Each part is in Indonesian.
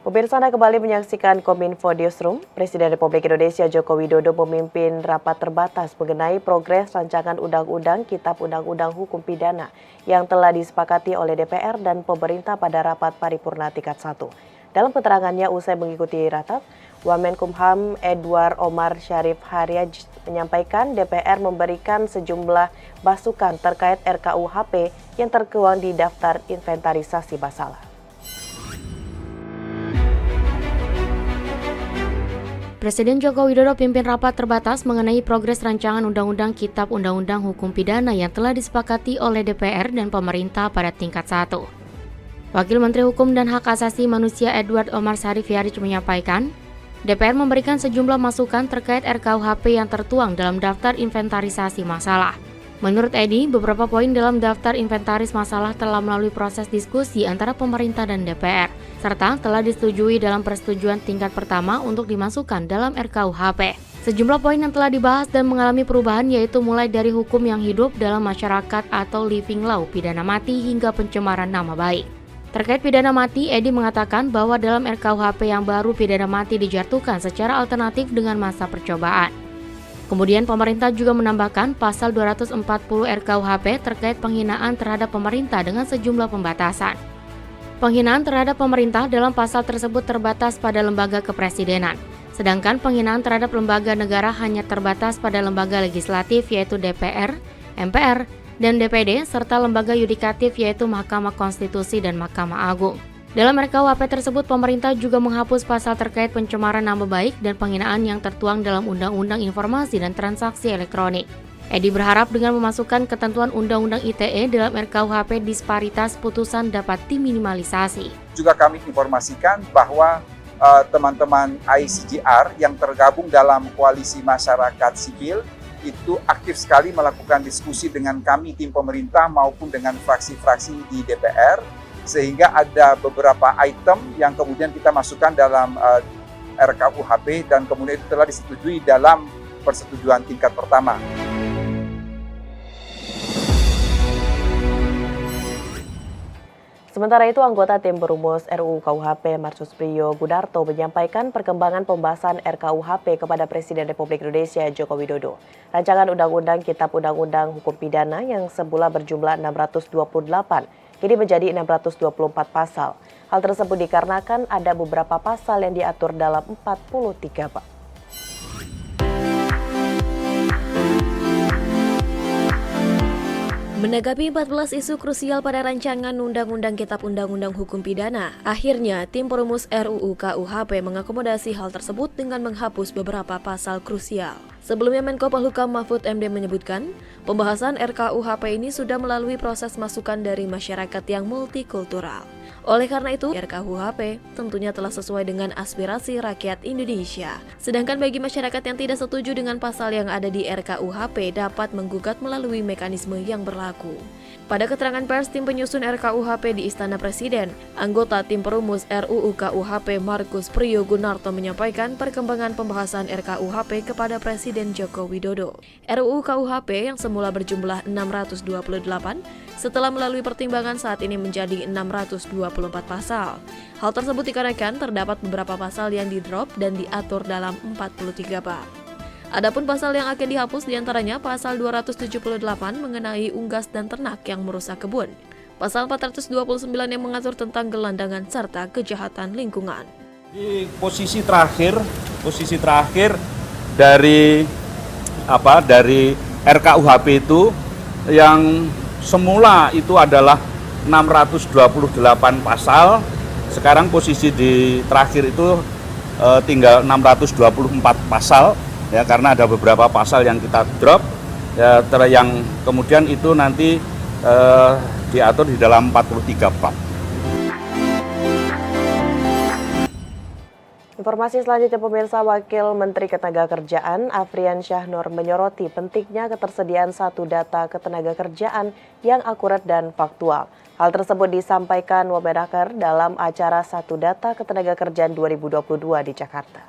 Pemirsa, Anda kembali menyaksikan Kominfo Newsroom. Presiden Republik Indonesia Joko Widodo memimpin rapat terbatas mengenai progres rancangan undang-undang Kitab Undang-Undang Hukum Pidana yang telah disepakati oleh DPR dan pemerintah pada rapat paripurna tingkat 1. Dalam keterangannya usai mengikuti rapat, Wamenkumham Edward Omar Syarif Haryaj menyampaikan DPR memberikan sejumlah masukan terkait RKUHP yang tertuang di daftar inventarisasi masalah. Presiden Joko Widodo pimpin rapat terbatas mengenai progres rancangan Undang-Undang Kitab Undang-Undang Hukum Pidana yang telah disepakati oleh DPR dan pemerintah pada tingkat 1. Wakil Menteri Hukum dan Hak Asasi Manusia Edward Omar Syarif Haryaj menyampaikan, DPR memberikan sejumlah masukan terkait RKUHP yang tertuang dalam daftar inventarisasi masalah. Menurut Edi, beberapa poin dalam daftar inventaris masalah telah melalui proses diskusi antara pemerintah dan DPR, serta telah disetujui dalam persetujuan tingkat pertama untuk dimasukkan dalam RKUHP. Sejumlah poin yang telah dibahas dan mengalami perubahan yaitu mulai dari hukum yang hidup dalam masyarakat atau living law, pidana mati hingga pencemaran nama baik. Terkait pidana mati, Edi mengatakan bahwa dalam RKUHP yang baru pidana mati dijatuhkan secara alternatif dengan masa percobaan. Kemudian pemerintah juga menambahkan pasal 240 RKUHP terkait penghinaan terhadap pemerintah dengan sejumlah pembatasan. Penghinaan terhadap pemerintah dalam pasal tersebut terbatas pada lembaga kepresidenan, sedangkan penghinaan terhadap lembaga negara hanya terbatas pada lembaga legislatif yaitu DPR, MPR, dan DPD, serta lembaga yudikatif yaitu Mahkamah Konstitusi dan Mahkamah Agung. Dalam RKUHP tersebut, pemerintah juga menghapus pasal terkait pencemaran nama baik dan penghinaan yang tertuang dalam Undang-Undang Informasi dan Transaksi Elektronik. Edi berharap dengan memasukkan ketentuan Undang-Undang ITE dalam RKUHP, disparitas putusan dapat diminimalisasi. Juga kami informasikan bahwa teman-teman ICJR yang tergabung dalam koalisi masyarakat sipil itu aktif sekali melakukan diskusi dengan kami tim pemerintah maupun dengan fraksi-fraksi di DPR, sehingga ada beberapa item yang kemudian kita masukkan dalam RKUHP dan kemudian itu telah disetujui dalam persetujuan tingkat pertama. Sementara itu, anggota tim perumus RUU KUHP Marsus Priyo Gudarto menyampaikan perkembangan pembahasan RKUHP kepada Presiden Republik Indonesia Joko Widodo. Rancangan Undang-Undang Kitab Undang-Undang Hukum Pidana yang semula berjumlah 628 kini menjadi 624 pasal. Hal tersebut dikarenakan ada beberapa pasal yang diatur dalam 43 bab. Menanggapi 14 isu krusial pada rancangan Undang-Undang Kitab Undang-Undang Hukum Pidana, akhirnya tim perumus RUU KUHP mengakomodasi hal tersebut dengan menghapus beberapa pasal krusial. Sebelumnya Menko Polhukam Mahfud MD menyebutkan, pembahasan RKUHP ini sudah melalui proses masukan dari masyarakat yang multikultural. Oleh karena itu, RKUHP tentunya telah sesuai dengan aspirasi rakyat Indonesia. Sedangkan bagi masyarakat yang tidak setuju dengan pasal yang ada di RKUHP dapat menggugat melalui mekanisme yang berlaku. Pada keterangan pers tim penyusun RKUHP di Istana Presiden, anggota tim perumus RUU KUHP Marsus Priyo Gudarto menyampaikan perkembangan pembahasan RKUHP kepada Presiden Joko Widodo. RUU KUHP yang semula berjumlah 628, setelah melalui pertimbangan saat ini menjadi 624 pasal. Hal tersebut dikarenakan terdapat beberapa pasal yang di-drop dan diatur dalam 43 bab. Adapun pasal yang akan dihapus diantaranya pasal 278 mengenai unggas dan ternak yang merusak kebun, pasal 429 yang mengatur tentang gelandangan serta kejahatan lingkungan. Di posisi terakhir dari RKUHP itu yang semula itu adalah 628 pasal, sekarang posisi di terakhir itu tinggal 624 pasal. Ya, karena ada beberapa pasal yang kita drop, ya, yang kemudian itu nanti diatur di dalam 43 bab. Informasi selanjutnya, pemirsa, Wakil Menteri Ketenagakerjaan Afrian Syahnur menyoroti pentingnya ketersediaan satu data ketenagakerjaan yang akurat dan faktual. Hal tersebut disampaikan Wamenaker dalam acara Satu Data Ketenagakerjaan 2022 di Jakarta.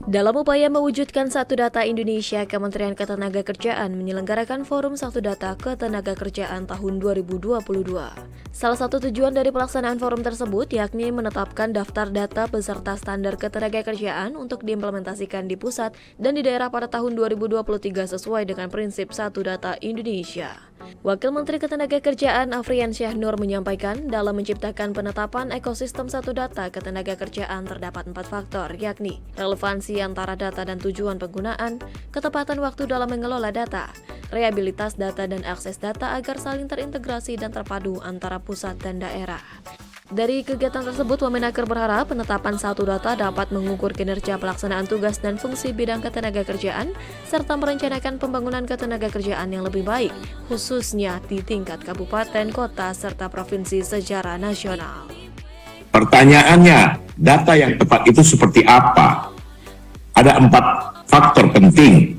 Dalam upaya mewujudkan Satu Data Indonesia, Kementerian Ketenagakerjaan menyelenggarakan Forum Satu Data Ketenagakerjaan tahun 2022. Salah satu tujuan dari pelaksanaan forum tersebut yakni menetapkan daftar data beserta standar ketenagakerjaan untuk diimplementasikan di pusat dan di daerah pada tahun 2023 sesuai dengan prinsip Satu Data Indonesia. Wakil Menteri Ketenagakerjaan Afrian Syah Nur menyampaikan dalam menciptakan penetapan ekosistem Satu Data Ketenagakerjaan terdapat 4 faktor, yakni relevansi antara data dan tujuan penggunaan, ketepatan waktu dalam mengelola data, reliabilitas data dan akses data agar saling terintegrasi dan terpadu antara pusat dan daerah. Dari kegiatan tersebut, Wamenaker berharap penetapan Satu Data dapat mengukur kinerja pelaksanaan tugas dan fungsi bidang ketenagakerjaan, serta merencanakan pembangunan ketenagakerjaan yang lebih baik, khususnya di tingkat kabupaten, kota, serta provinsi secara nasional. Pertanyaannya, data yang tepat itu seperti apa? Ada 4 faktor penting.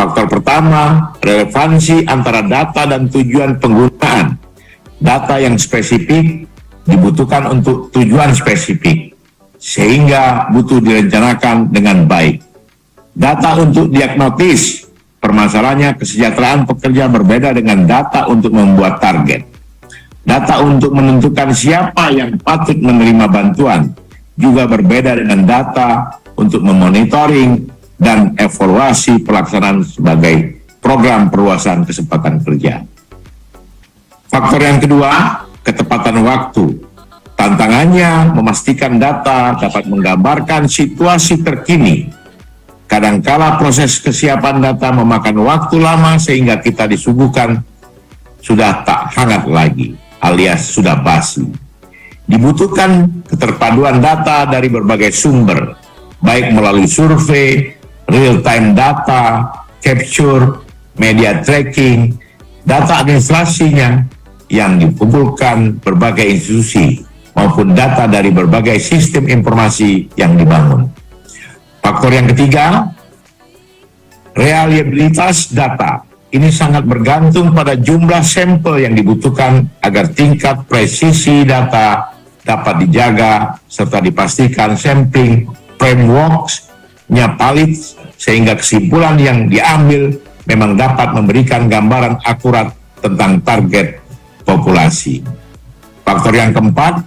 Faktor pertama, relevansi antara data dan tujuan penggunaan. Data yang spesifik dibutuhkan untuk tujuan spesifik, sehingga butuh direncanakan dengan baik. Data untuk diagnosis, permasalahannya kesejahteraan pekerja berbeda dengan data untuk membuat target. Data untuk menentukan siapa yang patut menerima bantuan, juga berbeda dengan data untuk memonitoring dan evaluasi pelaksanaan sebagai program perluasan kesempatan kerja. Faktor yang kedua, ketepatan waktu. Tantangannya memastikan data dapat menggambarkan situasi terkini. Kadangkala proses kesiapan data memakan waktu lama sehingga kita disuguhkan sudah tak hangat lagi, alias sudah basi. Dibutuhkan keterpaduan data dari berbagai sumber, baik melalui survei, real-time data, capture, media tracking, data administrasinya yang dikumpulkan berbagai institusi maupun data dari berbagai sistem informasi yang dibangun. Faktor yang ketiga, reliabilitas data. Ini sangat bergantung pada jumlah sampel yang dibutuhkan agar tingkat presisi data dapat dijaga serta dipastikan sampling frameworks-nya valid sehingga kesimpulan yang diambil memang dapat memberikan gambaran akurat tentang target populasi. Faktor yang keempat,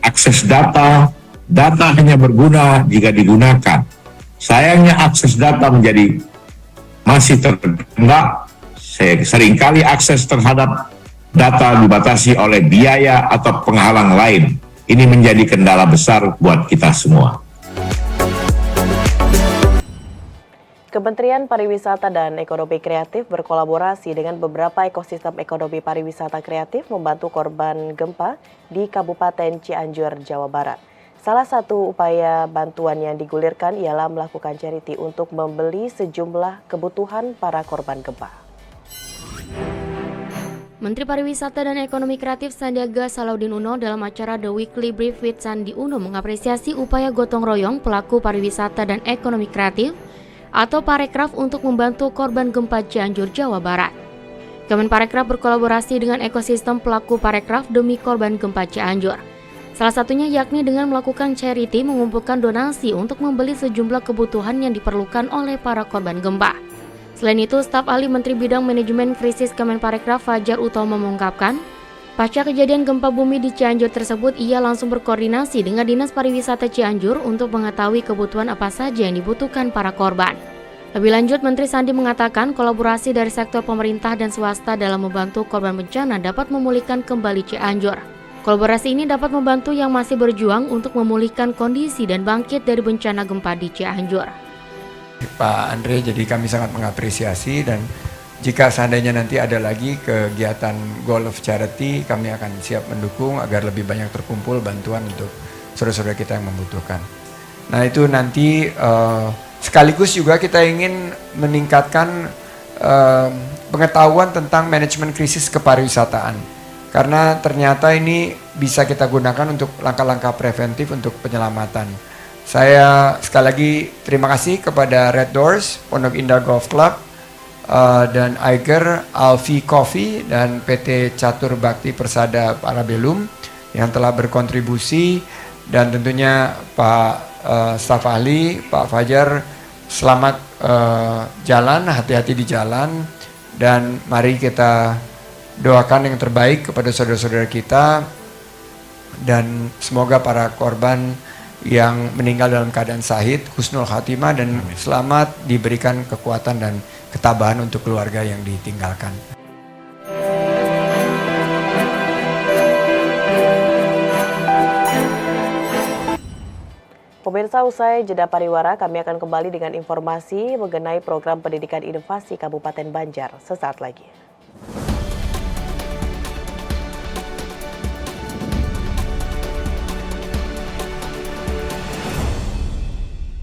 akses data. Data hanya berguna jika digunakan. Sayangnya akses data menjadi masih terkendak. Seringkali akses terhadap data dibatasi oleh biaya atau penghalang lain. Ini menjadi kendala besar buat kita semua. Kementerian Pariwisata dan Ekonomi Kreatif berkolaborasi dengan beberapa ekosistem ekonomi pariwisata kreatif membantu korban gempa di Kabupaten Cianjur, Jawa Barat. Salah satu upaya bantuan yang digulirkan ialah melakukan charity untuk membeli sejumlah kebutuhan para korban gempa. Menteri Pariwisata dan Ekonomi Kreatif Sandiaga Salahuddin Uno dalam acara The Weekly Brief with Sandi Uno mengapresiasi upaya gotong royong pelaku pariwisata dan ekonomi kreatif atau Parekraf untuk membantu korban gempa Cianjur, Jawa Barat. Kemenparekraf berkolaborasi dengan ekosistem pelaku Parekraf demi korban gempa Cianjur. Salah satunya yakni dengan melakukan charity mengumpulkan donasi untuk membeli sejumlah kebutuhan yang diperlukan oleh para korban gempa. Selain itu, staf ahli Menteri Bidang Manajemen Krisis Kemenparekraf Fajar Utomo mengungkapkan, pasca kejadian gempa bumi di Cianjur tersebut, ia langsung berkoordinasi dengan Dinas Pariwisata Cianjur untuk mengetahui kebutuhan apa saja yang dibutuhkan para korban. Lebih lanjut, Menteri Sandi mengatakan kolaborasi dari sektor pemerintah dan swasta dalam membantu korban bencana dapat memulihkan kembali Cianjur. Kolaborasi ini dapat membantu yang masih berjuang untuk memulihkan kondisi dan bangkit dari bencana gempa di Cianjur. Pak Andre, jadi kami sangat mengapresiasi dan jika seandainya nanti ada lagi kegiatan Goal of Charity, kami akan siap mendukung agar lebih banyak terkumpul bantuan untuk saudara-saudara kita yang membutuhkan. Nah itu nanti sekaligus juga kita ingin meningkatkan pengetahuan tentang manajemen krisis kepariwisataan. Karena ternyata ini bisa kita gunakan untuk langkah-langkah preventif untuk penyelamatan. Saya sekali lagi terima kasih kepada Red Doors, Pondok Indah Golf Club, dan Eiger, Alfie Coffee, dan PT Catur Bakti Persada Parabellum yang telah berkontribusi Dan tentunya Pak staf ahli, Pak Fajar, selamat jalan, hati-hati di jalan, dan mari kita doakan yang terbaik kepada saudara-saudara kita, dan semoga para korban yang meninggal dalam keadaan syahid husnul khatimah dan selamat, diberikan kekuatan dan ketabahan untuk keluarga yang ditinggalkan. Pemirsa, usai jeda pariwara, kami akan kembali dengan informasi mengenai program pendidikan inovasi Kabupaten Banjar sesaat lagi.